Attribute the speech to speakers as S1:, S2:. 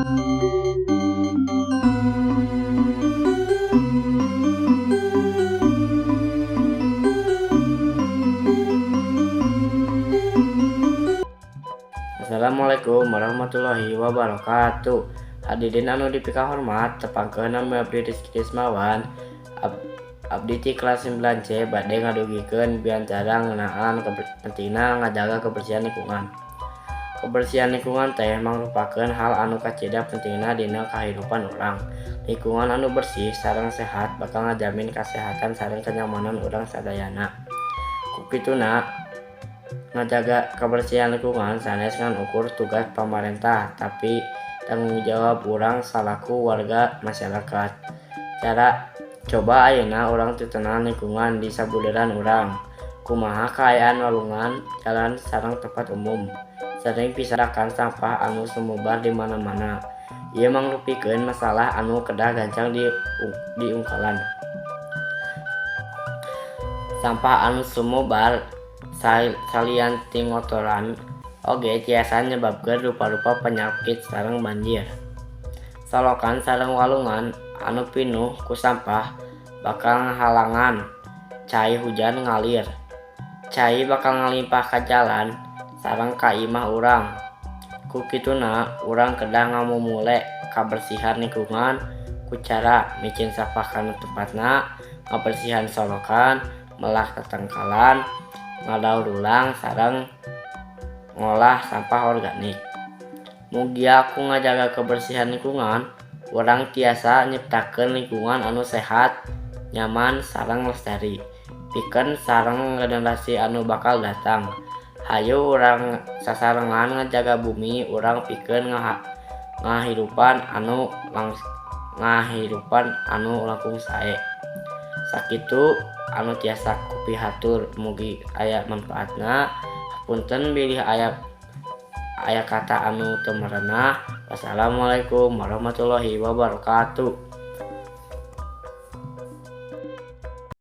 S1: Assalamualaikum warahmatullahi wabarakatuh. Hadirin anu dipika hormat, tepangkeun nami abdi Rizky Rismawan. Abdi ti kelas 9C bade ngadugikeun biantara ngeunaan pentingna ngajaga kebersihan lingkungan. Kebersihan lingkungan teh mangrupakeun hal anu kacida pentingna dina kahirupan urang. Lingkungan anu bersih sareng sehat bakal ngajamin kasehatan sareng kenyamanan urang sadayana. Kukituna ngajaga kebersihan lingkungan sanes ngan ukur tugas pamarentah, tapi tanggung jawab urang salaku warga masyarakat. Coba ayeuna urang teuteunang lingkungan di sabuleran urang. Kumaha kaayaan walungan, jalan sareng tempat umum. Sering pisahkan sampah anu sumebar di mana-mana. Ieu mangrupikeun masalah anu kedah gancang diungkalan. Sampah anu sumebar salian ti ngotoran oge tiasa nyebabkeun rupa-rupa penyakit sareng banjir. Solokan sareng walungan anu pinuh ku sampah bakal ngahalangan cai hujan ngalir. Cai bakal ngalimpah ka jalan sareng ka imah urang. Kukituna urang kedah ngamumule kabersihan lingkungan ku cara micin sampah kana tempatna, ngabersihan solokan, melah tatangkalan, ngadaur ulang sareng ngolah sampah organik. Mugi aku ngajaga kebersihan lingkungan, urang tiasa nyiptakeun lingkungan anu sehat, nyaman sareng lestari. Pikeun sareng generasi anu bakal datang. Hayu urang sasarengan ngajaga bumi urang pikeun ngahirupan anu langkung sae. Sakitu anu tiasa kupihatur, mugi aya manfaatna. Punten bilih aya kata anu teu marenah. Wassalamualaikum warahmatullahi wabarakatuh.